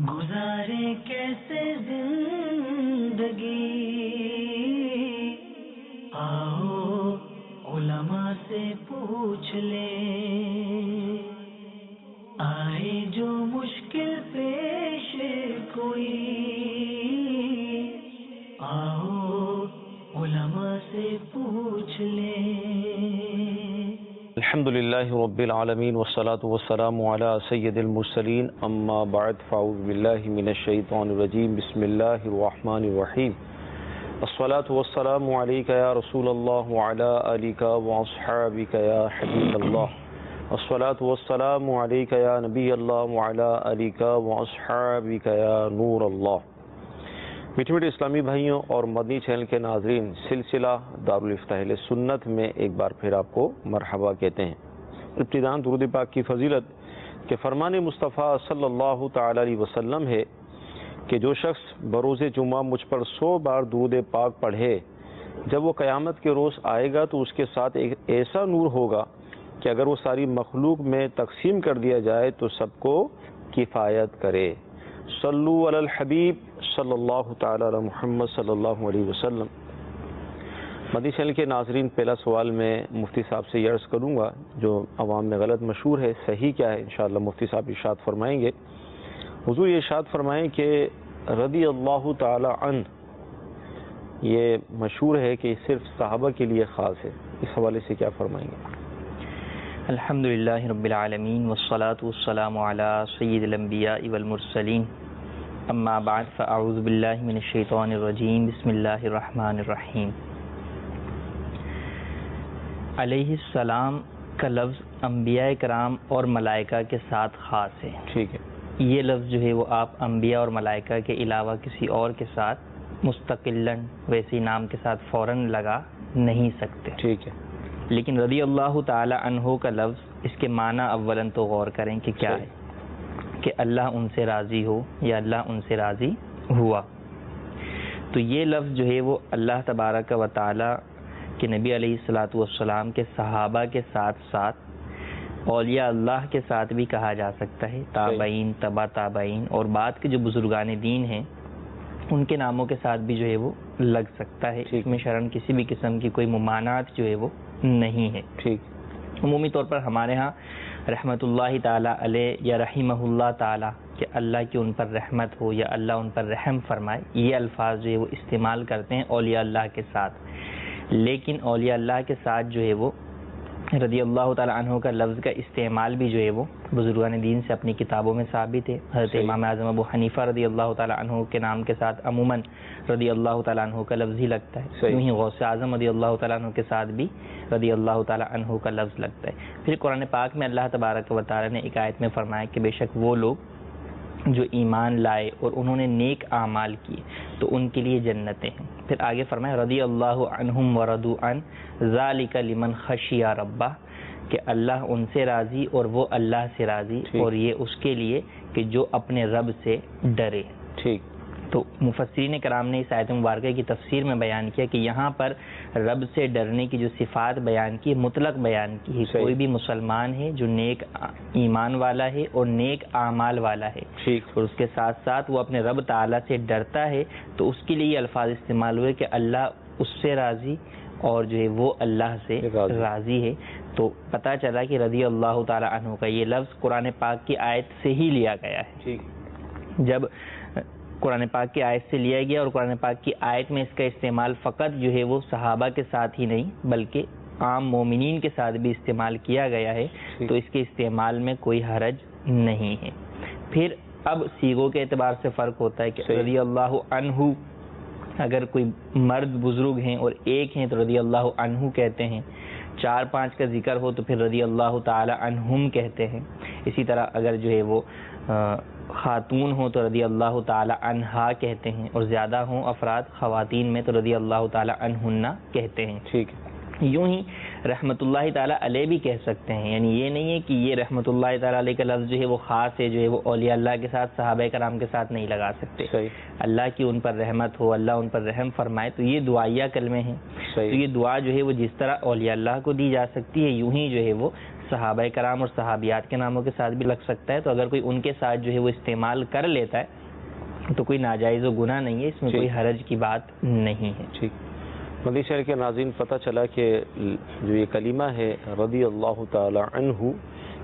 گزارے کیسے زندگی، آؤ علماء سے پوچھ لیں، آئے جو مشکل پیش کوئی، آؤ علماء سے پوچھ لیں۔ الحمدللہ رب العالمین والصلاة والسلام علی سید المرسلین، اما بعد فاعوذ باللہ من الشیطان الرجیم، بسم اللہ الرحمن الرحیم۔ الصلاة والسلام علیک یا رسول اللہ وعلی آلک واصحابک یا حبیب اللہ۔ الصلاة والسلام علیک یا نبی اللہ وعلی آلک واصحابک یا نور اللہ۔ میٹھے میٹھے اسلامی بھائیوں اور مدنی چینل کے ناظرین، سلسلہ دارالفتہ اہل سنت میں ایک بار پھر آپ کو مرحبا کہتے ہیں۔ ابتداءً درود پاک کی فضیلت کہ فرمان مصطفیٰ صلی اللہ تعالی علیہ وسلم ہے کہ جو شخص بروز جمعہ مجھ پر 100 بار درود پاک پڑھے، جب وہ قیامت کے روز آئے گا تو اس کے ساتھ ایک ایسا نور ہوگا کہ اگر وہ ساری مخلوق میں تقسیم کر دیا جائے تو سب کو کفایت کرے۔ صلو علی الحبیب صلی اللہ تعالی علی محمد صلی اللہ علیہ وسلم۔ مدنی چینل کے ناظرین، پہلا سوال میں مفتی صاحب سے یہ عرض کروں گا جو عوام میں غلط مشہور ہے، صحیح کیا ہے؟ انشاءاللہ مفتی صاحب ارشاد فرمائیں گے۔ حضور یہ ارشاد فرمائیں کہ رضی اللہ تعالی عنہ، یہ مشہور ہے کہ صرف صحابہ کے لیے خاص ہے، اس حوالے سے کیا فرمائیں گے؟ الحمدللہ رب العالمین والصلاة والسلام علی سید الانبیاء والمرسلین، اما بعد فاعوذ باللہ من الشیطان الرجیم، بسم اللہ الرحمن الرحیم۔ علیہ السلام کا لفظ انبیاء کرام اور ملائکہ کے ساتھ خاص ہے۔ ٹھیک ہے۔ یہ لفظ جو ہے وہ آپ انبیاء اور ملائکہ کے علاوہ کسی اور کے ساتھ مستقلاً ویسی نام کے ساتھ فوراً لگا نہیں سکتے۔ ٹھیک ہے۔ لیکن رضی اللہ تعالی عنہ کا لفظ، اس کے معنی اولاً تو غور کریں کہ کیا ہے، کہ اللہ ان سے راضی ہو یا اللہ ان سے راضی ہوا۔ تو یہ لفظ جو ہے وہ اللہ تبارک و تعالی کہ نبی علیہ الصلاۃ والسلام کے صحابہ کے ساتھ ساتھ اولیاء اللہ کے ساتھ بھی کہا جا سکتا ہے، تابعین، تبع تابعین اور بعد کے جو بزرگان دین ہیں ان کے ناموں کے ساتھ بھی جو ہے وہ لگ سکتا ہے۔ اس میں شرعاً کسی بھی قسم کی کوئی ممانعت جو ہے وہ نہیں ہے۔ ٹھیک۔ عمومی طور پر ہمارے ہاں رحمۃ اللہ تعالی علیہ یا رحمہ اللہ تعالی کہ اللہ کی ان پر رحمت ہو یا اللہ ان پر رحم فرمائے، یہ الفاظ جو ہے وہ استعمال کرتے ہیں اولیاء اللہ کے ساتھ۔ لیکن اولیاء اللہ کے ساتھ جو ہے وہ رضی اللہ تعالی عنہ کا لفظ کا استعمال بھی جو ہے وہ بزرگان دین سے اپنی کتابوں میں ثابت ہے۔ حضرت امام اعظم ابو حنیفہ رضی اللہ تعالی عنہ کے نام کے ساتھ عموماً رضی اللہ تعالی عنہ کا لفظ ہی لگتا ہے، یوں ہی غوث اعظم رضی اللہ تعالی عنہ کے ساتھ بھی رضی اللہ تعالی عنہ کا لفظ لگتا ہے۔ پھر قرآن پاک میں اللہ تبارک و تعالی نے ایک آیت میں فرمایا کہ بے شک وہ لوگ جو ایمان لائے اور انہوں نے نیک اعمال کیے تو ان کے لیے جنتیں ہیں۔ پھر آگے فرمایا رضی اللہ عنہم ورضوا عن ذالک لمن خشی ربہ، کہ اللہ ان سے راضی اور وہ اللہ سے راضی، اور یہ اس کے لیے کہ جو اپنے رب سے ڈرے۔ ٹھیک۔ تو مفسرین کرام نے اس آیت مبارکہ کی تفسیر میں بیان کیا کہ یہاں پر رب سے ڈرنے کی جو صفات بیان کی، مطلق بیان کی ہے۔ کوئی بھی مسلمان ہے جو نیک ایمان والا ہے اور نیک اعمال والا ہے، اور اس کے ساتھ ساتھ وہ اپنے رب تعالیٰ سے ڈرتا ہے، تو اس کے لیے یہ الفاظ استعمال ہوئے کہ اللہ اس سے راضی اور جو ہے وہ اللہ سے راضی ہے۔ تو پتہ چلا کہ رضی اللہ تعالی عنہ کا یہ لفظ قرآن پاک کی آیت سے ہی لیا گیا ہے۔ جب قرآن پاک کی آیت سے لیا گیا اور قرآن پاک کی آیت میں اس کا استعمال فقط جو ہے وہ صحابہ کے ساتھ ہی نہیں بلکہ عام مومنین کے ساتھ بھی استعمال کیا گیا ہے، تو اس کے استعمال میں کوئی حرج نہیں ہے۔ پھر اب صیغوں کے اعتبار سے فرق ہوتا ہے کہ رضی اللہ عنہ اگر کوئی مرد بزرگ ہیں اور ایک ہیں تو رضی اللہ عنہ کہتے ہیں، 4-5 کا ذکر ہو تو پھر رضی اللہ تعالی عنہم کہتے ہیں۔ اسی طرح اگر جو ہے وہ خاتون ہوں تو رضی اللہ تعالی عنہا کہتے ہیں، اور زیادہ ہوں افراد خواتین میں تو رضی اللہ تعالی عنہن کہتے ہیں۔ ٹھیک۔ یوں ہی رحمت اللہ تعالیٰ علیہ بھی کہہ سکتے ہیں، یعنی یہ نہیں ہے کہ یہ رحمت اللہ تعالیٰ علیہ کا لفظ جو ہے وہ خاص ہے، جو ہے وہ اولیاء اللہ کے ساتھ صحابہ کرام کے ساتھ نہیں لگا سکتے۔ اللہ کی ان پر رحمت ہو، اللہ ان پر رحم فرمائے، تو یہ دعائیہ کلمے ہیں۔ تو یہ دعا جو ہے وہ جس طرح اولیاء اللہ کو دی جا سکتی ہے، یوں ہی جو ہے وہ صحابہ کرام اور صحابیات کے ناموں کے ساتھ بھی لگ سکتا ہے، تو اگر کوئی ان کے ساتھ جو ہے وہ استعمال کر لیتا ہے تو کوئی ناجائز و گناہ نہیں ہے، اس میں کوئی حرج کی بات نہیں ہے۔ ٹھیک، مدنی شہر کے ناظرین، پتہ چلا کہ جو یہ کلمہ ہے رضی اللہ تعالی عنہ،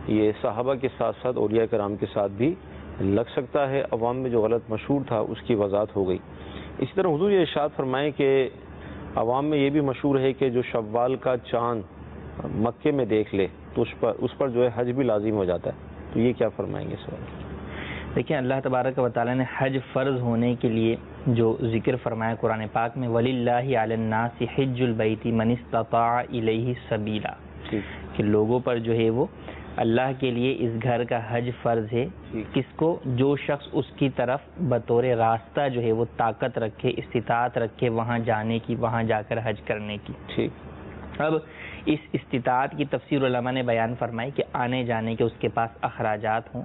یہ صحابہ کے ساتھ ساتھ اولیاء کرام کے ساتھ بھی لگ سکتا ہے۔ عوام میں جو غلط مشہور تھا اس کی وضاحت ہو گئی۔ اسی طرح حضور یہ ارشاد فرمائیں کہ عوام میں یہ بھی مشہور ہے کہ جو شوال کا چاند مکے میں دیکھ لے تو اس پر جو ہے حج بھی لازم ہو جاتا ہے، تو یہ کیا فرمائیں گے اس بارے میں؟ دیکھیں، اللہ تبارک و تعالیٰ نے حج فرض ہونے کے لیے جو ذکر فرمایا قرآن پاک میں، وَلِلَّهِ عَلَى النَّاسِ حِجُّ الْبَيْتِ مَنِ اسْتَطَاعَ إِلَيْهِ سَبِيلًا، کہ لوگوں پر جو ہے وہ اللہ کے لیے اس گھر کا حج فرض ہے، کس کو؟ جو شخص اس کی طرف بطور راستہ جو ہے وہ طاقت رکھے، استطاعت رکھے وہاں جانے کی، وہاں جا کر حج کرنے کی۔ ٹھیک، اب اس استطاعت کی تفسیر علماء نے بیان فرمائی کہ آنے جانے کے اس کے پاس اخراجات ہوں،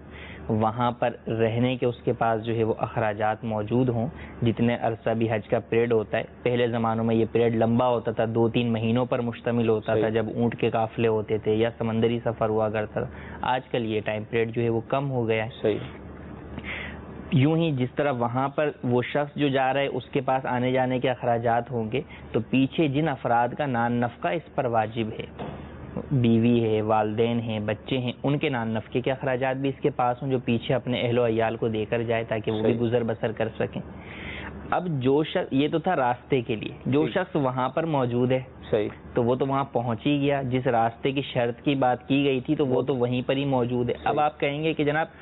وہاں پر رہنے کے اس کے پاس جو ہے وہ اخراجات موجود ہوں، جتنے عرصہ بھی حج کا پیریڈ ہوتا ہے۔ پہلے زمانوں میں یہ پیریڈ لمبا ہوتا تھا، 2-3 مہینوں پر مشتمل ہوتا تھا جب اونٹ کے قافلے ہوتے تھے یا سمندری سفر ہوا کرتا تھا۔ آج کل یہ ٹائم پیریڈ جو ہے وہ کم ہو گیا ہے۔ یوں ہی جس طرح وہاں پر وہ شخص جو جا رہا ہے اس کے پاس آنے جانے کے اخراجات ہوں گے، تو پیچھے جن افراد کا نان نفقہ اس پر واجب ہے، بیوی ہے، والدین ہیں، بچے ہیں، ان کے نان نفقے کے اخراجات بھی اس کے پاس ہوں، جو پیچھے اپنے اہل و عیال کو دے کر جائے تاکہ وہ بھی گزر بسر کر سکیں۔ اب جو شخص، یہ تو تھا راستے کے لیے، جو شخص وہاں پر موجود ہے تو وہ تو وہاں پہنچ ہی گیا، جس راستے کی شرط کی بات کی گئی تھی تو وہ تو وہیں پر ہی موجود ہے۔ اب آپ کہیں گے کہ جناب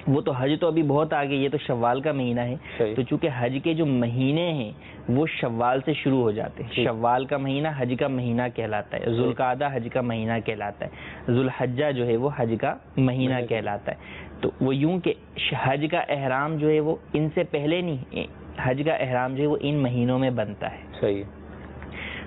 وہ تو حج تو ابھی بہت آگے، یہ تو شوال کا مہینہ ہے، تو چونکہ حج کے جو مہینے ہیں وہ شوال سے شروع ہو جاتے ہیں۔ شوال کا مہینہ حج کا مہینہ کہلاتا ہے، ذوالقعدہ حج کا مہینہ کہلاتا ہے، ذوالحجہ جو ہے وہ حج کا مہینہ کہلاتا ہے۔ تو وہ یوں کہ حج کا احرام جو ہے وہ ان سے پہلے نہیں، حج کا احرام جو ہے وہ ان مہینوں میں بنتا ہے۔ صحیح،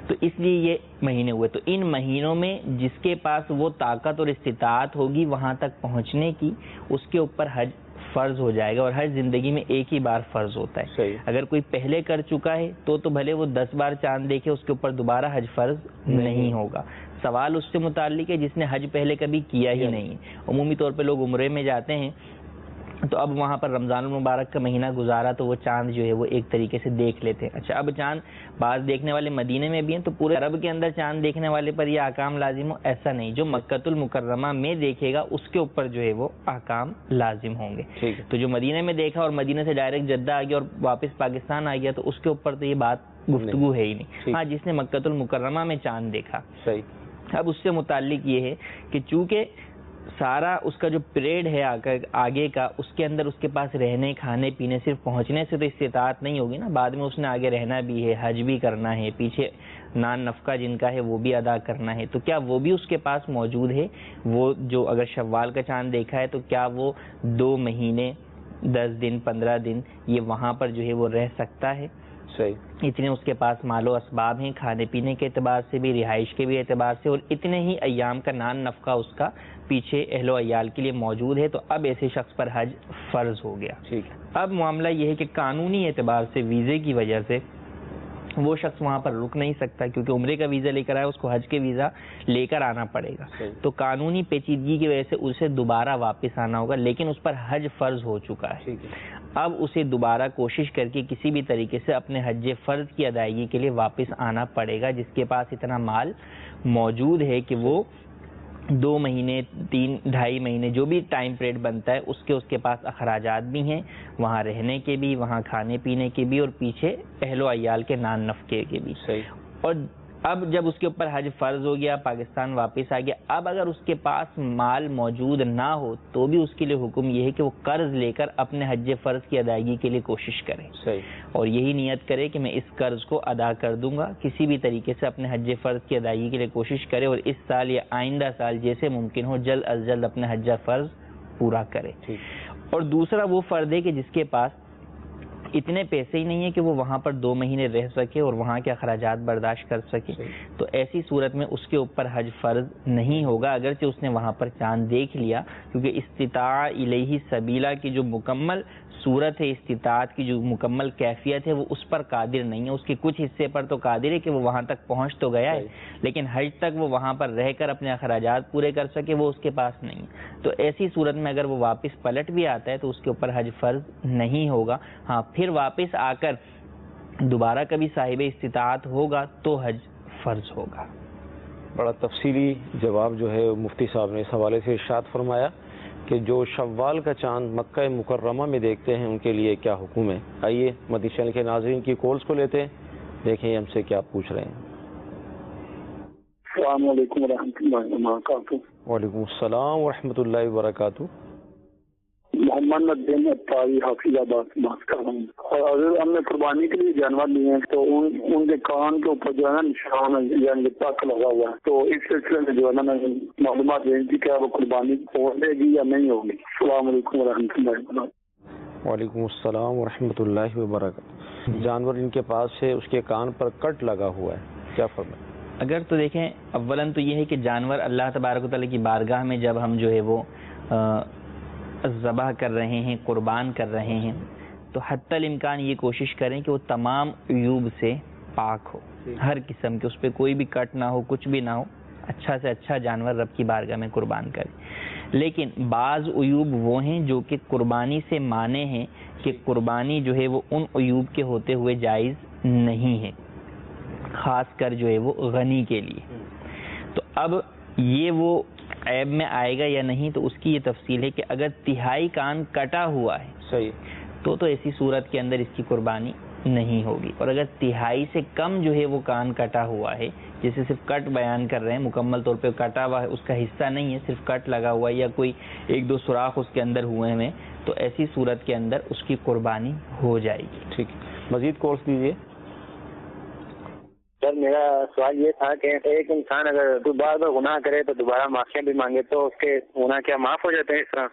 تو اس لیے یہ مہینے ہوئے، تو ان مہینوں میں جس کے پاس وہ طاقت اور استطاعت ہوگی وہاں تک پہنچنے کی، اس کے اوپر حج فرض ہو جائے گا، اور حج زندگی میں ایک ہی بار فرض ہوتا ہے۔ اگر کوئی پہلے کر چکا ہے تو بھلے وہ 10 بار چاند دیکھے، اس کے اوپر دوبارہ حج فرض نہیں ہوگا۔ سوال اس سے متعلق ہے جس نے حج پہلے کبھی کیا ہی نہیں۔ عمومی طور پہ لوگ عمرے میں جاتے ہیں تو اب وہاں پر رمضان المبارک کا مہینہ گزارا تو وہ چاند جو ہے وہ ایک طریقے سے دیکھ لیتے ہیں۔ اچھا، اب چاند بعض دیکھنے والے مدینے میں بھی ہیں تو پورے عرب کے اندر چاند دیکھنے والے پر یہ احکام لازم ہو، ایسا نہیں۔ جو مکۃ المکرمہ میں دیکھے گا اس کے اوپر جو ہے وہ احکام لازم ہوں گے۔ تو جو مدینے میں دیکھا اور مدینے سے ڈائریکٹ جدہ آ گیا اور واپس پاکستان آ گیا تو اس کے اوپر تو یہ بات گفتگو ہے ہی نہیں۔ ہاں، جس نے مکۃ المکرمہ میں چاند دیکھا، اب اس سے متعلق یہ ہے کہ چونکہ سارا اس کا جو پیریڈ ہے آگے کا، اس کے اندر اس کے پاس رہنے کھانے پینے، صرف پہنچنے سے تو استطاعت نہیں ہوگی نا، بعد میں اس نے آگے رہنا بھی ہے، حج بھی کرنا ہے، پیچھے نان نفقہ جن کا ہے وہ بھی ادا کرنا ہے، تو کیا وہ بھی اس کے پاس موجود ہے؟ وہ جو اگر شوال کا چاند دیکھا ہے تو کیا وہ 2 مہینے 10 دن 15 دن یہ وہاں پر جو ہے وہ رہ سکتا ہے؟ اتنے اس کے پاس مال و اسباب ہیں، کھانے پینے کے اعتبار سے بھی، رہائش کے بھی اعتبار سے، اور اتنے ہی ایام کا نان نفقہ اس کا پیچھے اہل و عیال کے لیے موجود ہے، تو اب ایسے شخص پر حج فرض ہو گیا۔ اب معاملہ یہ ہے کہ قانونی اعتبار سے ویزے کی وجہ سے وہ شخص وہاں پر رک نہیں سکتا، کیونکہ عمرے کا ویزا لے کر آیا، اس کو حج کے ویزا لے کر آنا پڑے گا، تو قانونی پیچیدگی کی وجہ سے اسے دوبارہ واپس آنا ہوگا، لیکن اس پر حج فرض ہو چکا ہے۔ اب اسے دوبارہ کوشش کر کے کسی بھی طریقے سے اپنے حج فرض کی ادائیگی کے لیے واپس آنا پڑے گا، جس کے پاس اتنا مال موجود ہے کہ وہ 2 مہینے 3-2.5 مہینے جو بھی ٹائم پیریڈ بنتا ہے اس کے پاس اخراجات بھی ہیں، وہاں رہنے کے بھی، وہاں کھانے پینے کے بھی، اور پیچھے اہل و عیال کے نان نفقے کے بھی۔ اور اب جب اس کے اوپر حج فرض ہو گیا، پاکستان واپس آ گیا، اب اگر اس کے پاس مال موجود نہ ہو تو بھی اس کے لیے حکم یہ ہے کہ وہ قرض لے کر اپنے حج فرض کی ادائیگی کے لیے کوشش کرے، اور یہی نیت کرے کہ میں اس قرض کو ادا کر دوں گا، کسی بھی طریقے سے اپنے حج فرض کی ادائیگی کے لیے کوشش کرے، اور اس سال یا آئندہ سال جیسے ممکن ہو جلد از جلد اپنے حج فرض پورا کرے۔ اور دوسرا وہ فرد ہے کہ جس کے پاس اتنے پیسے ہی نہیں ہیں کہ وہ وہاں پر 2 مہینے رہ سکے اور وہاں کے اخراجات برداشت کر سکے، تو ایسی صورت میں اس کے اوپر حج فرض نہیں ہوگا، اگرچہ اس نے وہاں پر چاند دیکھ لیا، کیونکہ استطاع الیہ سبیلا کی جو مکمل صورت ہے استطاعت کی، جو مکمل کیفیت ہے، وہ اس پر قادر نہیں ہے. اس کے کچھ حصے پر تو قادر ہے کہ وہ وہاں تک پہنچ تو گیا ہے، لیکن حج تک وہ وہاں پر رہ کر اپنے اخراجات پورے کر سکے وہ اس کے پاس نہیں. تو ایسی صورت میں اگر وہ واپس پلٹ بھی آتا ہے تو اس کے اوپر حج فرض نہیں ہوگا. ہاں پھر واپس آ کر دوبارہ کبھی صاحب استطاعت ہوگا تو حج فرض ہوگا. بڑا تفصیلی جواب جو ہے مفتی صاحب نے اس حوالے سے ارشاد فرمایا کہ جو شوال کا چاند مکہ مکرمہ میں دیکھتے ہیں ان کے لیے کیا حکم ہے. آئیے مدنی چینل کے ناظرین کی کالز کو لیتے ہیں، دیکھیں ہم سے کیا پوچھ رہے ہیں. السلام علیکم ورحمۃ اللہ وبرکاتہ. وعلیکم السلام ورحمۃ اللہ وبرکاتہ. محمد ندیم اطاری حافظ آباد سے بات کر رہا ہوں. اور اگر ہم نے قربانی کے لیے جانور لیے ہیں تو ان کے کان کے اوپر جو ہے نا نشان یعنی پک لگا ہوا ہے، تو اس سلسلے میں جو ہے نا میں معلومات دینی تھی کہ وہ قربانی ہونے گی یا نہیں ہوگی. السلام علیکم ورحمۃ اللہ وبرکاتہ. وعلیکم السلام ورحمۃ اللہ وبرکاتہ. جانور ان کے پاس ہے، اس کے کان پر کٹ لگا ہوا ہے، کیا فرمائیں؟ اگر تو دیکھیں اولاً تو یہ ہے کہ جانور اللہ تبارک و تعالیٰ کی بارگاہ میں جب ہم جو ہے وہ ذبح کر رہے ہیں، قربان کر رہے ہیں، تو حتی الامکان یہ کوشش کریں کہ وہ تمام عیوب سے پاک ہو، ہر قسم کے، اس پہ کوئی بھی کٹ نہ ہو، کچھ بھی نہ ہو، اچھا سے اچھا جانور رب کی بارگاہ میں قربان کریں. لیکن بعض عیوب وہ ہیں جو کہ قربانی سے مانے ہیں کہ قربانی جو ہے وہ ان عیوب کے ہوتے ہوئے جائز نہیں ہے، خاص کر جو ہے وہ غنی کے لیے. تو اب یہ وہ عیب میں آئے گا یا نہیں، تو اس کی یہ تفصیل ہے کہ اگر تہائی کان کٹا ہوا ہے صحیح تو ایسی صورت کے اندر اس کی قربانی نہیں ہوگی. اور اگر تہائی سے کم جو ہے وہ کان کٹا ہوا ہے، جیسے صرف کٹ بیان کر رہے ہیں، مکمل طور پہ کٹا ہوا ہے، اس کا حصہ نہیں ہے، صرف کٹ لگا ہوا ہے یا کوئی ایک دو سوراخ اس کے اندر ہوئے ہیں، تو ایسی صورت کے اندر اس کی قربانی ہو جائے گی. ٹھیک ہے، مزید کورس دیجیے. سر میرا سوال یہ تھا کہ ایک انسان اگر دوبارہ گناہ کرے تو دوبارہ معافیاں بھی مانگے تو اس کے گناہ کیا معاف ہو جاتے ہیں اس طرح؟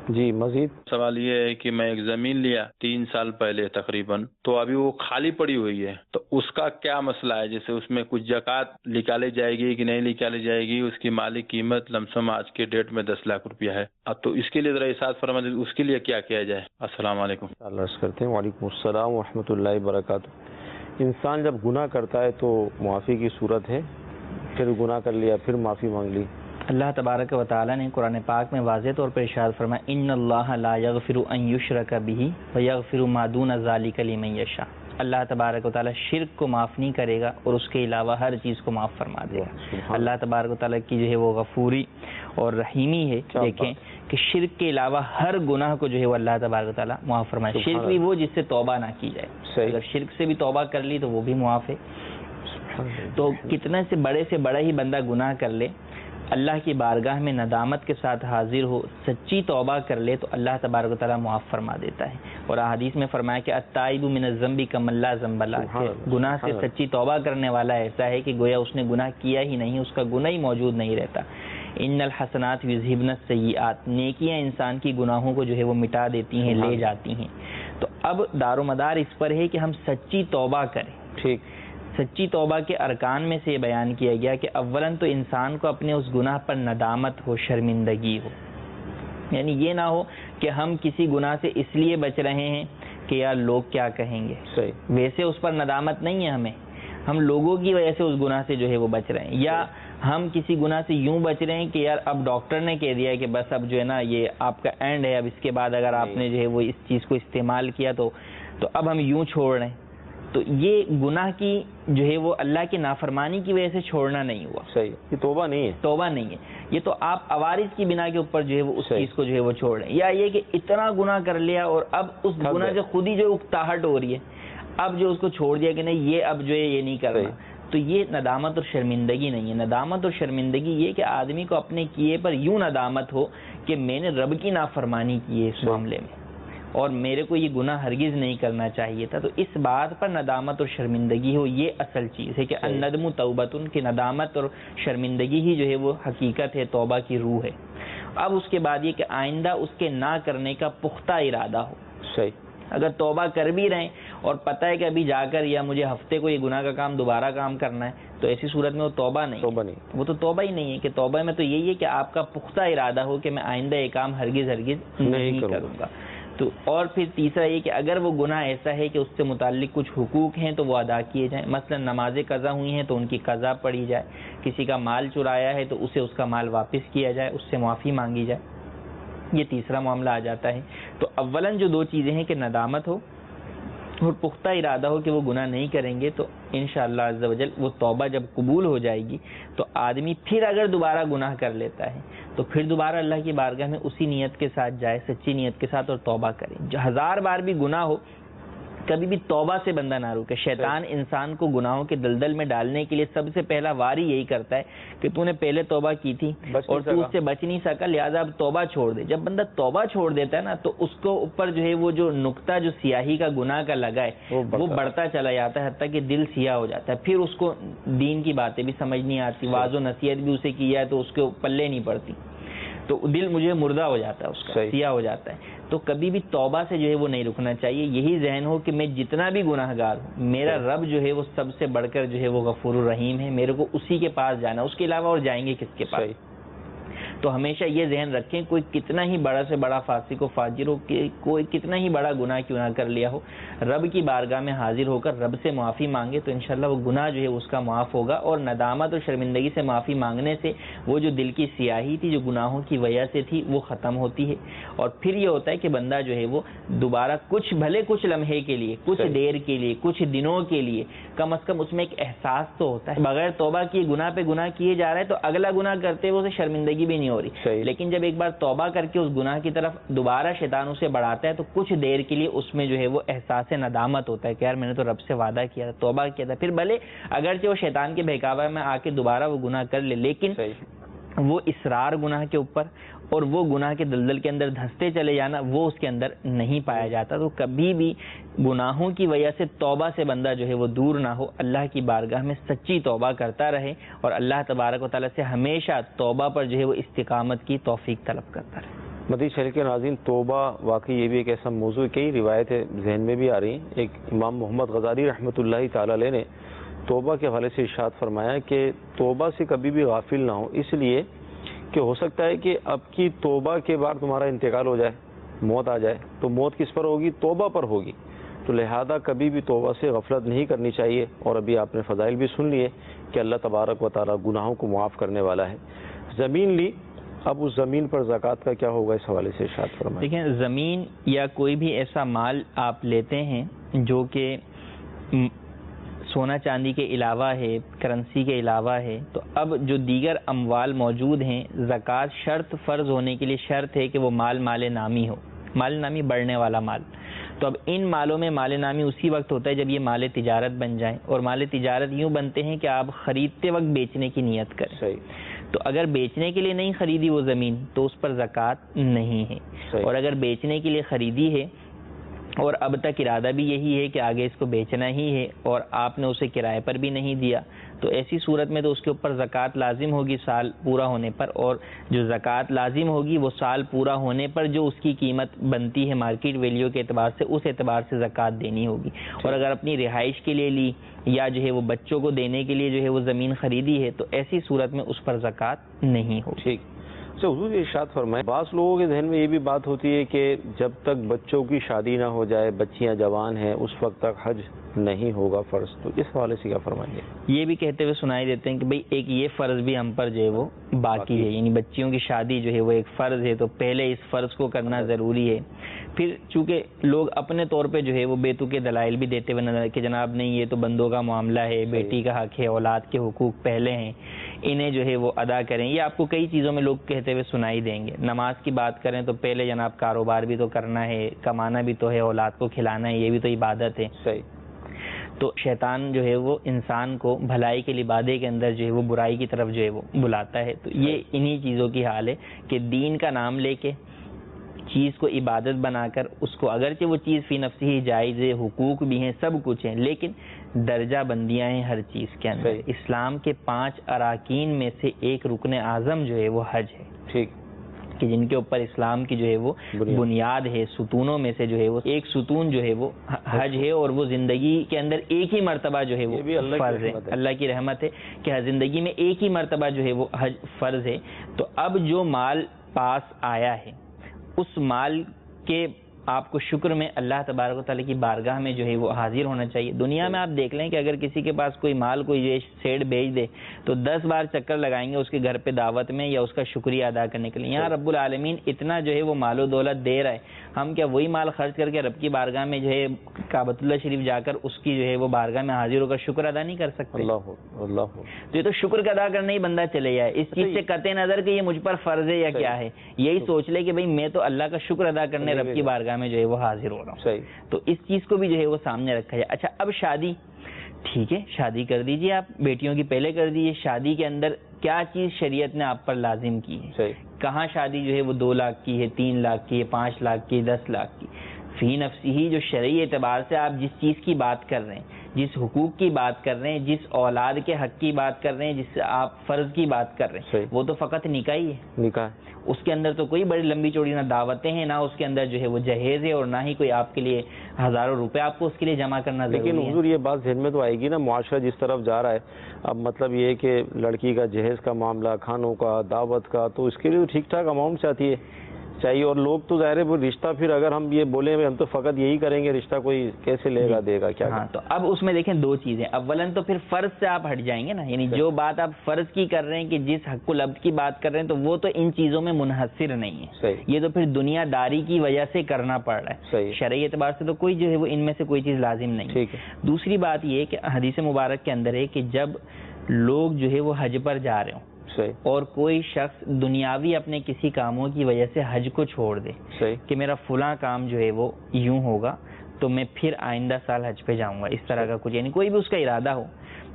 جی مزید. سوال یہ ہے کہ میں ایک زمین لیا 3 سال پہلے تقریباً، تو ابھی وہ خالی پڑی ہوئی ہے، تو اس کا کیا مسئلہ ہے؟ جیسے اس میں کچھ زکوٰۃ نکالی جائے گی کہ نہیں نکالی جائے گی؟ اس کی مالی قیمت لمسم آج کے ڈیٹ میں 10 لاکھ روپیہ ہے. اب تو اس کے لیے ذرا ارشاد فرما دیجیے اس کے لیے کیا کیا جائے. السلام علیکم. اللہ عرض کرتے ہیں. وعلیکم السلام ورحمۃ اللہ وبرکاتہ. انسان جب گناہ کرتا ہے تو معافی کی صورت ہے، پھر گناہ کر لیا پھر معافی مانگ لی. اللہ تبارک و تعالیٰ نے قرآن پاک میں واضح طور پر ارشاد فرمایا ان اللہ لا یغفر ان یشرک بہ ویغفر ما دون ذلک لمن یشاء. اللہ تبارک و تعالیٰ شرک کو معاف نہیں کرے گا اور اس کے علاوہ ہر چیز کو معاف فرما دے گا. اللہ تبارک و تعالیٰ کی جو ہے وہ غفوری اور رحیمی ہے. دیکھیں کہ شرک کے علاوہ ہر گناہ کو جو ہے وہ اللہ تبارک و تعالیٰ معاف فرمائے. شرک بھی وہ جس سے توبہ نہ کی جائے، اگر شرک سے بھی توبہ کر لی تو وہ بھی معاف ہے. تو کتنے سے بڑا ہی بندہ گناہ کر لے، اللہ کی بارگاہ میں ندامت کے ساتھ حاضر ہو، سچی توبہ کر لے تو اللہ تبارک و تعالیٰ معاف فرما دیتا ہے. اور احادیث میں فرمایا کہ التائب من الذنب کمن لا ذنب له، گناہ سے سچی توبہ کرنے والا ایسا ہے کہ گویا اس نے گناہ کیا ہی نہیں، اس کا گناہ ہی موجود نہیں رہتا. ان الحسنات یذہبن السیئات، نیکیاں انسان کی گناہوں کو جو ہے وہ مٹا دیتی ہیں، لے جاتی ہیں. تو اب دار و مدار اس پر ہے کہ ہم سچی توبہ کریں. ٹھیک. سچی توبہ کے ارکان میں سے یہ بیان کیا گیا کہ اولاً تو انسان کو اپنے اس گناہ پر ندامت ہو، شرمندگی ہو. یعنی یہ نہ ہو کہ ہم کسی گناہ سے اس لیے بچ رہے ہیں کہ یار لوگ کیا کہیں گے. صحیح. ویسے اس پر ندامت نہیں ہے ہمیں، ہم لوگوں کی وجہ سے اس گناہ سے جو ہے وہ بچ رہے ہیں. یا ہم کسی گناہ سے یوں بچ رہے ہیں کہ یار اب ڈاکٹر نے کہہ دیا ہے کہ بس اب جو ہے نا یہ آپ کا اینڈ ہے، اب اس کے بعد اگر آپ نے جو ہے وہ اس چیز کو استعمال کیا تو اب ہم یوں چھوڑ رہے ہیں. تو یہ گناہ کی جو ہے وہ اللہ کی نافرمانی کی وجہ سے چھوڑنا نہیں ہوا. صحیح. یہ توبہ نہیں ہے، توبہ نہیں ہے. یہ تو آپ عوارض کی بنا کے اوپر جو ہے وہ اس چیز کو جو ہے وہ چھوڑ رہے ہیں. یا یہ کہ اتنا گناہ کر لیا اور اب اس گناہ سے خود ہی جو اکتاہٹ ہو رہی ہے، اب جو اس کو چھوڑ دیا کہ نہیں یہ اب جو ہے یہ نہیں کرنا. تو یہ ندامت اور شرمندگی نہیں ہے. ندامت اور شرمندگی یہ کہ آدمی کو اپنے کیے پر یوں ندامت ہو کہ میں نے رب کی نافرمانی کی ہے اس معاملے میں، اور میرے کو یہ گناہ ہرگز نہیں کرنا چاہیے تھا. تو اس بات پر ندامت اور شرمندگی ہو، یہ اصل چیز ہے کہ الندم توبۃ، کی ندامت اور شرمندگی ہی جو ہے وہ حقیقت ہے، توبہ کی روح ہے. اب اس کے بعد یہ کہ آئندہ اس کے نہ کرنے کا پختہ ارادہ ہو. صحیح. اگر توبہ کر بھی رہے اور پتہ ہے کہ ابھی جا کر یا مجھے ہفتے کو یہ گناہ کا کام دوبارہ کام کرنا ہے، تو ایسی صورت میں وہ توبہ نہیں، وہ تو توبہ ہی نہیں ہے. کہ توبہ میں تو یہی ہے کہ آپ کا پختہ ارادہ ہو کہ میں آئندہ یہ کام ہرگز نہیں کروں گا. تو اور پھر تیسرا یہ کہ اگر وہ گناہ ایسا ہے کہ اس سے متعلق کچھ حقوق ہیں تو وہ ادا کیے جائیں. مثلا نمازیں قضا ہوئی ہیں تو ان کی قضا پڑھی جائے. کسی کا مال چرایا ہے تو اسے اس کا مال واپس کیا جائے, اس سے معافی مانگی جائے. یہ تیسرا معاملہ آ جاتا ہے. تو اولاً جو دو چیزیں ہیں کہ ندامت ہو اور پختہ ارادہ ہو کہ وہ گناہ نہیں کریں گے, تو انشاءاللہ عز و جل وہ توبہ جب قبول ہو جائے گی تو آدمی پھر اگر دوبارہ گناہ کر لیتا ہے تو پھر دوبارہ اللہ کی بارگاہ میں اسی نیت کے ساتھ جائے, سچی نیت کے ساتھ, اور توبہ کرے. جو 1000 بار بھی گناہ ہو کبھی بھی توبہ سے بندہ نہ روکے. شیطان انسان کو گناہوں کے دلدل میں ڈالنے کے لیے سب سے پہلا واری یہی کرتا ہے کہ تو نے پہلے توبہ کی تھی اور تو اس سے بچ نہیں سکا, لہذا اب توبہ چھوڑ دے. جب بندہ توبہ چھوڑ دیتا ہے نا تو اس کو اوپر جو ہے وہ جو نقطہ جو سیاہی کا گناہ کا لگا ہے وہ بڑھتا چلا جاتا ہے, حتیٰ کہ دل سیاہ ہو جاتا ہے. پھر اس کو دین کی باتیں بھی سمجھ نہیں آتی, واعظ و نصیحت بھی اسے کی جائے تو اس کے پلے نہیں پڑتی, تو دل مجھے مردہ ہو جاتا ہے, اس کا سیاہ ہو جاتا ہے. تو کبھی بھی توبہ سے جو ہے وہ نہیں رکنا چاہیے. یہی ذہن ہو کہ میں جتنا بھی گناہ گار ہوں, میرا رب جو ہے وہ سب سے بڑھ کر جو ہے وہ غفور الرحیم ہے, میرے کو اسی کے پاس جانا, اس کے علاوہ اور جائیں گے کس کے پاس. تو ہمیشہ یہ ذہن رکھیں, کوئی کتنا ہی بڑا سے بڑا فاسق و فاجر ہو, کہ کوئی کتنا ہی بڑا گناہ کیوں نہ کر لیا ہو, رب کی بارگاہ میں حاضر ہو کر رب سے معافی مانگے تو انشاءاللہ وہ گناہ جو ہے اس کا معاف ہوگا. اور ندامت اور شرمندگی سے معافی مانگنے سے وہ جو دل کی سیاہی تھی جو گناہوں کی وجہ سے تھی وہ ختم ہوتی ہے. اور پھر یہ ہوتا ہے کہ بندہ جو ہے وہ دوبارہ کچھ لمحے کے لیے, کچھ دیر کے لیے, کچھ دنوں کے لیے کم از کم اس میں ایک احساس تو ہوتا ہے. بغیر توبہ کیے گناہ پہ گناہ کیے جا رہا ہے تو اگلا گناہ کرتے ہوئے اسے شرمندگی بھی نہیں ہو رہی. لیکن جب ایک بار توبہ کر کے اس گناہ کی طرف دوبارہ شیطان اسے بڑھاتا ہے تو کچھ دیر کے لیے اس میں جو ہے وہ احساس ندامت ہوتا ہے کہ یار میں نے تو رب سے وعدہ کیا تھا, توبہ کیا تھا. پھر بھلے اگرچہ وہ شیطان کے بہکاوے میں آ کے دوبارہ وہ گناہ کر لے, لیکن وہ اصرار گناہ کے اوپر اور وہ گناہ کے دلدل کے اندر دھنستے چلے جانا وہ اس کے اندر نہیں پایا جاتا. تو کبھی بھی گناہوں کی وجہ سے توبہ سے بندہ جو ہے وہ دور نہ ہو, اللہ کی بارگاہ میں سچی توبہ کرتا رہے اور اللہ تبارک و تعالیٰ سے ہمیشہ توبہ پر جو ہے وہ استقامت کی توفیق طلب کرتا رہے. مدنی چینل کے ناظرین, توبہ واقعی یہ بھی ایک ایسا موضوع ہے, کئی روایتیں ذہن میں بھی آ رہی ہیں. ایک امام محمد غزالی رحمۃ اللہ تعالی علیہ نے توبہ کے حوالے سے ارشاد فرمایا کہ توبہ سے کبھی بھی غافل نہ ہو, اس لیے کہ ہو سکتا ہے کہ اب کی توبہ کے بعد تمہارا انتقال ہو جائے, موت آ جائے, تو موت کس پر ہوگی؟ توبہ پر ہوگی. تو لہذا کبھی بھی توبہ سے غفلت نہیں کرنی چاہیے. اور ابھی آپ نے فضائل بھی سن لیے کہ اللہ تبارک و تعالیٰ گناہوں کو معاف کرنے والا ہے. زمین لی, اب اس زمین پر زکوٰۃ کا کیا ہوگا, اس حوالے سے ارشاد فرمائیں. دیکھیں, زمین یا کوئی بھی ایسا مال آپ لیتے ہیں جو کہ سونا چاندی کے علاوہ ہے, کرنسی کے علاوہ ہے, تو اب جو دیگر اموال موجود ہیں, زکوٰۃ شرط فرض ہونے کے لیے شرط ہے کہ وہ مال نامی ہو, مال نامی بڑھنے والا مال. تو اب ان مالوں میں مال نامی اسی وقت ہوتا ہے جب یہ مال تجارت بن جائیں, اور مال تجارت یوں بنتے ہیں کہ آپ خریدتے وقت بیچنے کی نیت کریں. صحیح. تو اگر بیچنے کے لیے نہیں خریدی وہ زمین تو اس پر زکوٰۃ نہیں ہے. اور اگر بیچنے کے لیے خریدی ہے اور اب تک ارادہ بھی یہی ہے کہ آگے اس کو بیچنا ہی ہے اور آپ نے اسے کرائے پر بھی نہیں دیا, تو ایسی صورت میں تو اس کے اوپر زکوٰۃ لازم ہوگی سال پورا ہونے پر. اور جو زکوٰۃ لازم ہوگی وہ سال پورا ہونے پر جو اس کی قیمت بنتی ہے مارکیٹ ویلیو کے اعتبار سے, اس اعتبار سے زکوٰۃ دینی ہوگی. اور اگر اپنی رہائش کے لیے لی یا جو ہے وہ بچوں کو دینے کے لیے جو ہے وہ زمین خریدی ہے تو ایسی صورت میں اس پر زکوٰۃ نہیں ہوگی. ٹھیک. اچھا, حضور ارشاد فرمائیں, بعض لوگوں کے ذہن میں یہ بھی بات ہوتی ہے کہ جب تک بچوں کی شادی نہ ہو جائے, بچیاں جوان ہیں, اس وقت تک حج نہیں ہوگا فرض. تو اس حوالے سے کیا فرمائیں گے؟ یہ بھی کہتے ہوئے سنائی دیتے ہیں کہ بھئی ایک یہ فرض بھی ہم پر جو ہے وہ باقی ہے, یعنی بچیوں کی شادی جو ہے وہ ایک فرض ہے, تو پہلے اس فرض کو کرنا ضروری ہے. پھر چونکہ لوگ اپنے طور پہ جو ہے وہ بے تکے دلائل بھی دیتے ہوئے نظر کہ جناب نہیں, یہ تو بندوں کا معاملہ ہے, بیٹی کا حق ہے, اولاد کے حقوق پہلے ہیں, انہیں جو ہے وہ ادا کریں. یہ آپ کو کئی چیزوں میں لوگ کہتے ہوئے سنائی دیں گے. نماز کی بات کریں تو پہلے جناب کاروبار بھی تو کرنا ہے, کمانا بھی تو ہے, اولاد کو کھلانا ہے, یہ بھی تو عبادت ہے. صحیح. تو شیطان جو ہے وہ انسان کو بھلائی کے لبادے کے اندر جو ہے وہ برائی کی طرف جو ہے وہ بلاتا ہے. تو یہ انہی چیزوں کی حال ہے کہ دین کا نام لے کے چیز کو عبادت بنا کر اس کو, اگرچہ وہ چیز فی نفسی ہی جائز ہے, حقوق بھی ہیں, سب کچھ ہیں, لیکن درجہ بندیاں ہیں ہر چیز کے اندر. اسلام کے 5 اراکین میں سے ایک رکن اعظم جو ہے وہ حج ہے. ٹھیک. کہ جن کے اوپر اسلام کی جو ہے وہ بنیاد ہے, ستونوں میں سے جو ہے وہ ایک ستون جو ہے وہ حج ہے. اور وہ زندگی کے اندر ایک ہی مرتبہ جو ہے وہ فرض ہے. اللہ کی رحمت ہے کہ زندگی میں ایک ہی مرتبہ جو ہے وہ حج فرض ہے. تو اب جو مال پاس آیا ہے اس مال کے آپ کو شکر میں اللہ تبارک و تعالیٰ کی بارگاہ میں جو ہے وہ حاضر ہونا چاہیے. دنیا میں آپ دیکھ لیں کہ اگر کسی کے پاس کوئی مال کوئی سیٹ بھیج دے تو 10 بار چکر لگائیں گے اس کے گھر پہ دعوت میں یا اس کا شکریہ ادا کرنے کے لیے. یہاں رب العالمین اتنا جو ہے وہ مال و دولت دے رہا ہے, ہم کیا وہی مال خرچ کر کے رب کی بارگاہ میں جو ہے کعبۃ اللہ شریف جا کر اس کی جو ہے وہ بارگاہ میں حاضر ہو کر شکر ادا نہیں کر سکتے؟ اللہ تو یہ تو شکر کا ادا کرنے ہی بندہ چلے جائے, اس چیز سے قطع نظر کہ یہ مجھ پر فرض ہے یا کیا ہے, یہی سوچ لے کہ بھئی میں تو اللہ کا شکر ادا کرنے رب کی بارگاہ میں جو ہے وہ حاضر ہو رہا ہوں. تو اس چیز کو بھی جو ہے وہ سامنے رکھا جائے. اچھا اب شادی, ٹھیک ہے شادی کر دیجئے آپ, بیٹیوں کی پہلے کر دیجئے. شادی کے اندر کیا چیز شریعت نے آپ پر لازم کی ہے؟ کہاں شادی جو ہے وہ 2 لاکھ کی ہے, 3 لاکھ کی ہے, 5 لاکھ کی, 10 لاکھ کی؟ فی نفسی ہی جو شرعی اعتبار سے آپ جس چیز کی بات کر رہے ہیں, جس حقوق کی بات کر رہے ہیں, جس اولاد کے حق کی بات کر رہے ہیں, جس سے آپ فرض کی بات کر رہے ہیں, وہ تو فقط نکاح ہی ہے. نکاح, اس کے اندر تو کوئی بڑی لمبی چوڑی نہ دعوتیں ہیں, نہ اس کے اندر جو ہے وہ جہیز ہے, اور نہ ہی کوئی آپ کے لیے ہزاروں روپے آپ کو اس کے لیے جمع کرنا ضروری ہے. لیکن حضور یہ بات ذہن میں تو آئے گی نا, معاشرہ جس طرف جا رہا ہے, اب مطلب یہ ہے کہ لڑکی کا جہیز کا معاملہ, کھانوں کا, دعوت کا, تو اس کے لیے تو ٹھیک ٹھاک اماؤنٹ چاہیے, اور لوگ تو ظاہر ہے وہ رشتہ, پھر اگر ہم یہ بولیں ہم تو فقط یہی کریں گے, رشتہ کوئی کیسے لے گا دے گا کیا؟ ہاں تو اب اس میں دیکھیں 2 چیزیں. اولاً تو پھر فرض سے آپ ہٹ جائیں گے نا, یعنی جو بات آپ فرض کی کر رہے ہیں کہ جس حق العبد کی بات کر رہے ہیں تو وہ تو ان چیزوں میں منحصر نہیں ہے. یہ تو پھر دنیا داری کی وجہ سے کرنا پڑ رہا ہے. شرعی اعتبار سے تو کوئی جو ہے وہ ان میں سے کوئی چیز لازم نہیں. دوسری بات یہ کہ حدیث مبارک کے اندر ہے کہ جب لوگ جو ہے وہ حج پر جا رہے ہوں اور کوئی شخص دنیاوی اپنے کسی کاموں کی وجہ سے حج کو چھوڑ دے کہ میرا فلاں کام جو ہے وہ یوں ہوگا تو میں پھر آئندہ سال حج پہ جاؤں گا, اس طرح کا کچھ, یعنی کوئی بھی اس کا ارادہ ہو,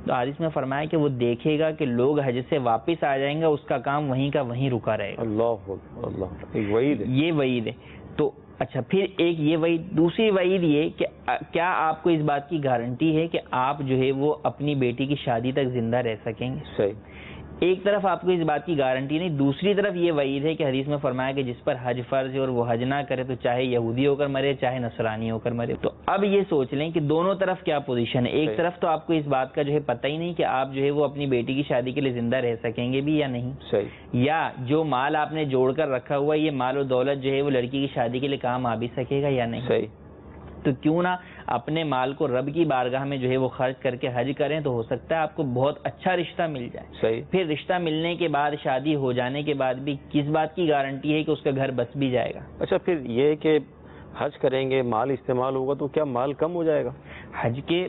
تو حدیث میں فرمایا کہ وہ دیکھے گا کہ لوگ حج سے واپس آ جائیں گا, اس کا کام وہیں کا وہیں رکا رہے گا. اللہ یہ وعید ہے. تو اچھا پھر ایک یہ وعید, دوسری وعید یہ کہ کیا آپ کو اس بات کی گارنٹی ہے کہ آپ جو ہے وہ اپنی بیٹی کی شادی تک زندہ رہ سکیں گے؟ ایک طرف آپ کو اس بات کی گارنٹی نہیں, دوسری طرف یہ وعید ہے کہ حدیث میں فرمایا کہ جس پر حج فرض ہے اور وہ حج نہ کرے تو چاہے یہودی ہو کر مرے چاہے نصرانی ہو کر مرے. تو اب یہ سوچ لیں کہ دونوں طرف کیا پوزیشن ہے. ایک طرف تو آپ کو اس بات کا جو ہے پتہ ہی نہیں کہ آپ جو ہے وہ اپنی بیٹی کی شادی کے لیے زندہ رہ سکیں گے بھی یا نہیں, یا جو مال آپ نے جوڑ کر رکھا ہوا ہے یہ مال و دولت جو ہے وہ لڑکی کی شادی کے لیے کام آ بھی سکے گا یا نہیں. تو کیوں نہ اپنے مال کو رب کی بارگاہ میں جو ہے وہ خرچ کر کے حج کریں, تو ہو سکتا ہے آپ کو بہت اچھا رشتہ مل جائے. پھر رشتہ ملنے کے بعد, شادی ہو جانے کے بعد بھی کس بات کی گارنٹی ہے کہ اس کا گھر بس بھی جائے گا؟ اچھا پھر یہ کہ حج کریں گے, مال استعمال ہوگا تو کیا مال کم ہو جائے گا؟ حج کے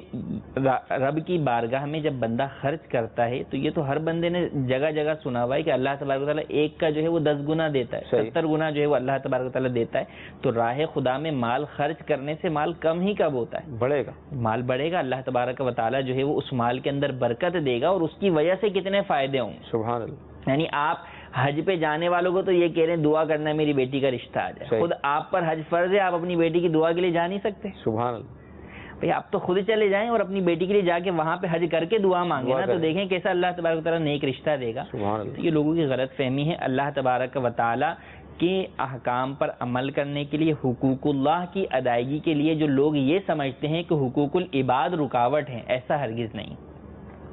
رب کی بارگاہ میں جب بندہ خرچ کرتا ہے تو یہ تو ہر بندے نے جگہ جگہ سنا ہوا ہے کہ اللہ تبارک و تعالیٰ ایک کا جو ہے وہ 10 گنا دیتا ہے, 70 گنا جو ہے وہ اللہ تبارک و تعالیٰ دیتا ہے. تو راہ خدا میں مال خرچ کرنے سے مال کم ہی کب ہوتا ہے؟ بڑھے گا, مال بڑھے گا. اللہ تبارک و تعالیٰ جو ہے وہ اس مال کے اندر برکت دے گا, اور اس کی وجہ سے کتنے فائدے ہوں گے. سبحان اللہ. یعنی آپ حج پہ جانے والوں کو تو یہ کہہ رہے ہیں دعا کرنا میری بیٹی کا رشتہ آ جائے, خود آپ پر حج فرض ہے, آپ اپنی بیٹی کی دعا کے لیے جا نہیں سکتے. سبحان اللہ. بھئی آپ تو خود چلے جائیں اور اپنی بیٹی کے لیے جا کے وہاں پہ حج کر کے دعا مانگے نا, تو دیکھیں کیسا اللہ تبارک و تعالیٰ نیک رشتہ دے گا. یہ لوگوں کی غلط فہمی ہے. اللہ تبارک و تعالیٰ کے احکام پر عمل کرنے کے لیے, حقوق اللہ کی ادائیگی کے لیے جو لوگ یہ سمجھتے ہیں کہ حقوق العباد رکاوٹ ہیں, ایسا ہرگز نہیں.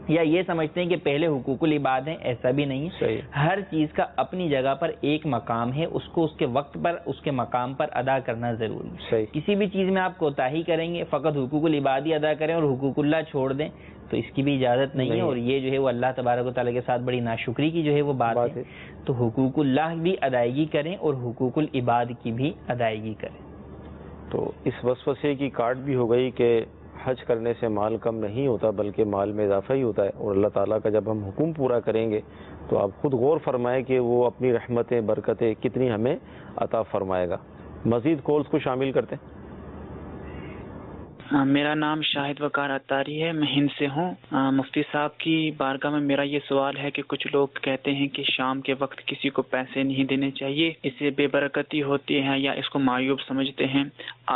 یا یہ سمجھتے ہیں کہ پہلے حقوق العباد ہیں, ایسا بھی نہیں ہے. ہر چیز کا اپنی جگہ پر ایک مقام ہے, اس کو اس کے وقت پر اس کے مقام پر ادا کرنا ضروری ہے. کسی بھی چیز میں آپ کوتاہی کریں گے, فقط حقوق العباد ہی ادا کریں اور حقوق اللہ چھوڑ دیں, تو اس کی بھی اجازت نہیں ہے. اور یہ جو ہے وہ اللہ تبارک و تعالیٰ کے ساتھ بڑی ناشکری کی جو ہے وہ بات ہے. تو حقوق اللہ بھی ادائیگی کریں اور حقوق العباد کی بھی ادائیگی کریں. تو اس وسوسے کی کاٹ بھی ہو گئی کہ حج کرنے سے مال کم نہیں ہوتا بلکہ مال میں اضافہ ہی ہوتا ہے, اور اللہ تعالیٰ کا جب ہم حکم پورا کریں گے تو آپ خود غور فرمائیں کہ وہ اپنی رحمتیں برکتیں کتنی ہمیں عطا فرمائے گا. مزید کالز کو شامل کرتے ہیں. میرا نام شاہد وقار اتاری ہے, میں ہند سے ہوں. مفتی صاحب کی بارگاہ میں میرا یہ سوال ہے کہ کچھ لوگ کہتے ہیں کہ شام کے وقت کسی کو پیسے نہیں دینے چاہیے, اس سے بے برکتی ہوتی ہے یا اس کو معیوب سمجھتے ہیں.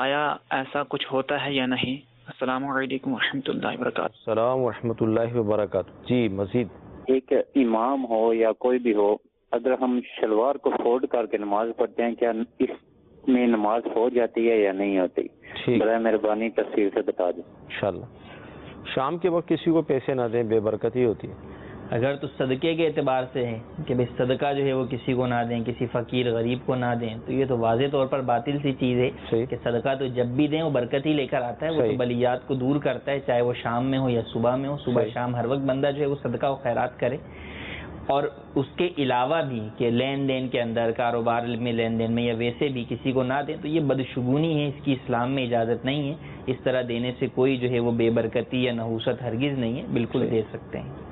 آیا ایسا کچھ ہوتا ہے یا نہیں؟ السلام علیکم ورحمۃ اللہ وبرکاتہ. السلام ورحمۃ اللہ وبرکاتہ. جی مزید. ایک امام ہو یا کوئی بھی ہو, اگر ہم شلوار کو فولڈ کر کے نماز پڑھتے ہیں, کیا اس میں نماز ہو جاتی ہے یا نہیں ہوتی؟ برائے مہربانی تفصیل سے بتا دیں. انشاءاللہ. شام کے وقت کسی کو پیسے نہ دیں, بے برکتی ہوتی ہے. اگر تو صدقے کے اعتبار سے ہے کہ بھئی صدقہ جو ہے وہ کسی کو نہ دیں، کسی فقیر غریب کو نہ دیں، تو یہ تو واضح طور پر باطل سی چیز ہے کہ صدقہ تو جب بھی دیں وہ برکت ہی لے کر آتا ہے، وہ تو بلیات کو دور کرتا ہے، چاہے وہ شام میں ہو یا صبح میں ہو، صبح شام ہر وقت بندہ جو ہے وہ صدقہ و خیرات کرے۔ اور اس کے علاوہ بھی کہ لین دین کے اندر، کاروبار میں لین دین میں یا ویسے بھی کسی کو نہ دیں تو یہ بدشگونی ہے، اس کی اسلام میں اجازت نہیں ہے۔ اس طرح دینے سے کوئی جو ہے وہ بے برکتی یا نحوست ہرگز نہیں ہے، بالکل دے سکتے ہیں۔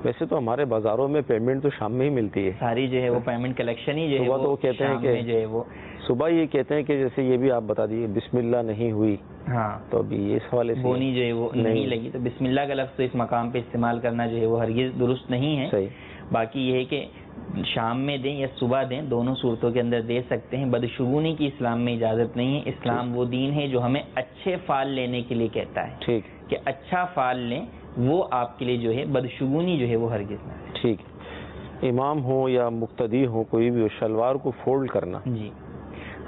ویسے تو ہمارے بازاروں میں پیمنٹ تو شام میں ہی ملتی ہے، ساری جو ہے وہ پیمنٹ کلیکشن ہی جو ہے وہ کہتے ہیں کہ جو ہے وہ صبح یہ کہتے ہیں کہ جیسے یہ بھی آپ بتا دیجیے بسم اللہ نہیں ہوئی، ہاں تو ابھی اس حوالے سے بونی جو ہے وہ نہیں لگی، تو بسم اللہ کا لفظ تو اس مقام پہ استعمال کرنا جو ہے وہ ہرگز درست نہیں ہے۔ صحیح۔ باقی یہ ہے کہ شام میں دیں یا صبح دیں، دونوں صورتوں کے اندر دے سکتے ہیں۔ بدشگونی کی اسلام میں اجازت نہیں ہے۔ اسلام وہ دین ہے جو ہمیں اچھے فعال لینے کے لیے کہتا ہے، ٹھیک کہ اچھا فعال لیں، وہ آپ کے لیے جو ہے بدشگونی جو ہے وہ ہرگز نہ ہے۔ ٹھیک۔ امام ہو یا مقتدی ہو، کوئی بھی ہو، شلوار کو فولڈ کرنا، جی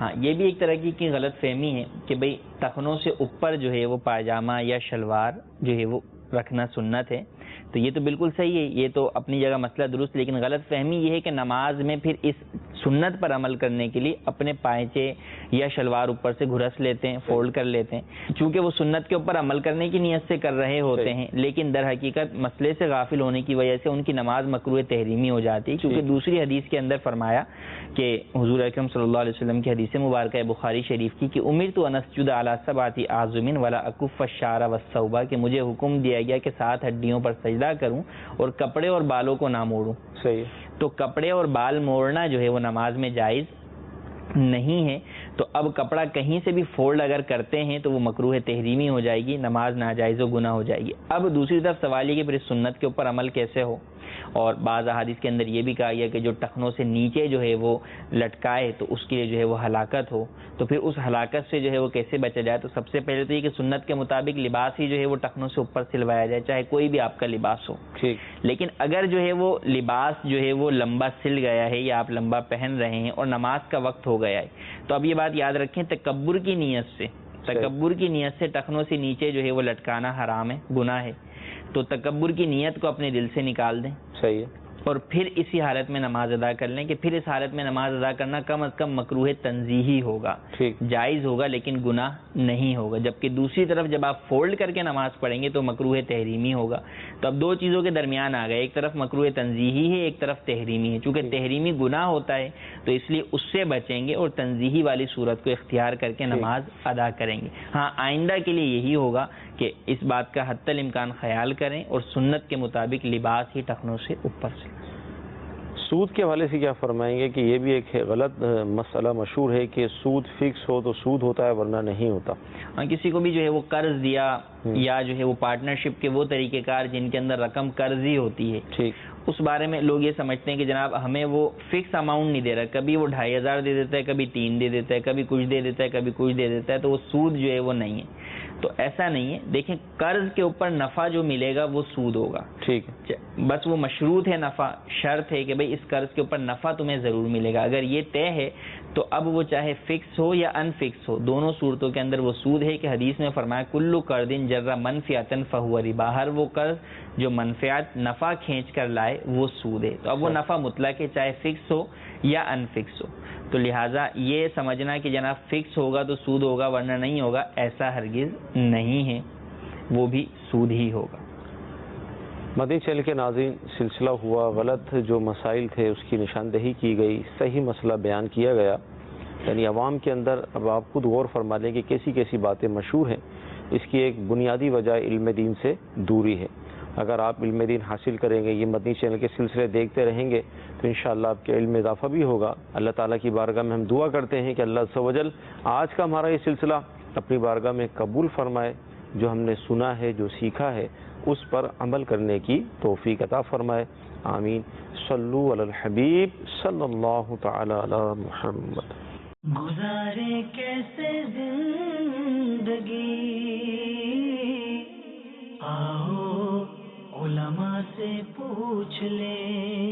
ہاں، یہ بھی ایک طرح کی غلط فہمی ہے کہ بھئی ٹخنوں سے اوپر جو ہے وہ پاجامہ یا شلوار جو ہے وہ رکھنا سنت ہے، تو یہ تو بالکل صحیح ہے، یہ تو اپنی جگہ مسئلہ درست، لیکن غلط فہمی یہ ہے کہ نماز میں پھر اس سنت پر عمل کرنے کے لیے اپنے پائچے یا شلوار اوپر سے گھرس لیتے ہیں، فولڈ کر لیتے ہیں، چونکہ وہ سنت کے اوپر عمل کرنے کی نیت سے کر رہے ہوتے ہیں، لیکن در حقیقت مسئلے سے غافل ہونے کی وجہ سے ان کی نماز مکروہ تحریمی ہو جاتی ہے، کیونکہ دوسری حدیث کے اندر فرمایا کہ حضور اکرم صلی اللہ علیہ وسلم کی حدیث مبارکہ بخاری شریف کی کہ امرت ان اسجد علی سبعۃ اعظم ولا اکف الشعر والثوب، کہ مجھے حکم دیا گیا کہ 7 ہڈیوں پر سجدہ کروں اور کپڑے اور بالوں کو نہ موڑوں۔ صحیح۔ تو کپڑے اور بال موڑنا جو ہے وہ نماز میں جائز نہیں ہے، تو اب کپڑا کہیں سے بھی فولڈ اگر کرتے ہیں تو وہ مکروہ تحریمی ہو جائے گی، نماز ناجائز و گناہ ہو جائے گی۔ اب دوسری طرف سوال یہ کہ پھر اس سنت کے اوپر عمل کیسے ہو، اور بعض احادیث کے اندر یہ بھی کہا گیا کہ جو ٹخنوں سے نیچے جو ہے وہ لٹکائے تو اس کے لیے جو ہے وہ ہلاکت ہو، تو پھر اس ہلاکت سے جو ہے وہ کیسے بچا جائے؟ تو سب سے پہلے تو یہ کہ سنت کے مطابق لباس ہی جو ہے وہ ٹخنوں سے اوپر سلوایا جائے، چاہے کوئی بھی آپ کا لباس ہو۔ ٹھیک۔ لیکن اگر جو ہے وہ لباس جو ہے وہ لمبا سل گیا ہے یا آپ لمبا پہن رہے ہیں اور نماز کا وقت ہو گیا ہے، تو اب یہ بات یاد رکھیں، تکبر کی نیت سے ٹخنوں سے نیچے جو ہے وہ لٹکانا حرام ہے، گناہ ہے، تو تکبر کی نیت کو اپنے دل سے نکال دیں، صحیح ہے، اور پھر اسی حالت میں نماز ادا کر لیں، کہ پھر اس حالت میں نماز ادا کرنا کم از کم مکروہ تنزیہی ہوگا، جائز ہوگا لیکن گناہ نہیں ہوگا، جبکہ دوسری طرف جب آپ فولڈ کر کے نماز پڑھیں گے تو مکروہ تحریمی ہوگا۔ تو اب دو چیزوں کے درمیان آ گئے، ایک طرف مکروہ تنزیہی ہے، ایک طرف تحریمی ہے، چونکہ تحریمی گناہ ہوتا ہے تو اس لیے اس سے بچیں گے اور تنزیہی والی صورت کو اختیار کر کے نماز ادا کریں گے۔ ہاں، آئندہ کے لیے یہی ہوگا کہ اس بات کا حتی الامکان خیال کریں اور سنت کے مطابق لباس ہی ٹخنوں سے اوپر سے۔ سود کے حوالے سے کیا فرمائیں گے کہ یہ بھی ایک غلط مسئلہ مشہور ہے کہ سود فکس ہو تو سود ہوتا ہے ورنہ نہیں ہوتا؟ ہاں، کسی کو بھی جو ہے وہ قرض دیا یا جو ہے وہ پارٹنرشپ کے وہ طریقہ کار جن کے اندر رقم قرضی ہوتی ہے، ٹھیک، اس بارے میں لوگ یہ سمجھتے ہیں کہ جناب ہمیں وہ فکس اماؤنٹ نہیں دے رہا، کبھی وہ 2500 دے دیتا ہے، کبھی 3 دے دیتا ہے، کبھی کچھ دے دیتا ہے، کبھی کچھ دے دیتا ہے، تو وہ سود جو ہے وہ نہیں ہے۔ تو ایسا نہیں ہے، دیکھیں قرض کے اوپر نفع جو ملے گا وہ سود ہوگا، ٹھیک ہے، بس وہ مشروط ہے نفع، شرط ہے کہ بھئی اس قرض کے اوپر نفع تمہیں ضرور ملے گا، اگر یہ طے ہے تو اب وہ چاہے فکس ہو یا ان فکس ہو، دونوں صورتوں کے اندر وہ سود ہے، کہ حدیث میں فرمایا کل قرض جر منفعۃ فہو ربا، ہر وہ قرض جو منفعت نفع کھینچ کر لائے وہ سود ہے۔ تو اب وہ نفع مطلق ہے، چاہے فکس ہو یا ان فکس ہو، تو لہٰذا یہ سمجھنا کہ جناب فکس ہوگا تو سود ہوگا ورنہ نہیں ہوگا، ایسا ہرگز نہیں ہے، وہ بھی سود ہی ہوگا۔ مدنی چینل کے ناظرین، سلسلہ ہوا غلط جو مسائل تھے اس کی نشاندہی کی گئی، صحیح مسئلہ بیان کیا گیا، یعنی عوام کے اندر اب آپ خود غور فرما لیں کہ کیسی کیسی باتیں مشہور ہیں۔ اس کی ایک بنیادی وجہ علم دین سے دوری ہے۔ اگر آپ علم دین حاصل کریں گے، یہ مدنی چینل کے سلسلے دیکھتے رہیں گے تو انشاءاللہ آپ کے علم میں اضافہ بھی ہوگا۔ اللہ تعالیٰ کی بارگاہ میں ہم دعا کرتے ہیں کہ اللہ عز و جل آج کا ہمارا یہ سلسلہ اپنی بارگاہ میں قبول فرمائے، جو ہم نے سنا ہے، جو سیکھا ہے، اس پر عمل کرنے کی توفیق عطا فرمائے، آمین۔ صلو علی الحبیب صلی اللہ تعالی علی محمد۔ گزارے کیسے زندگی، آؤ علماء سے پوچھ لیں۔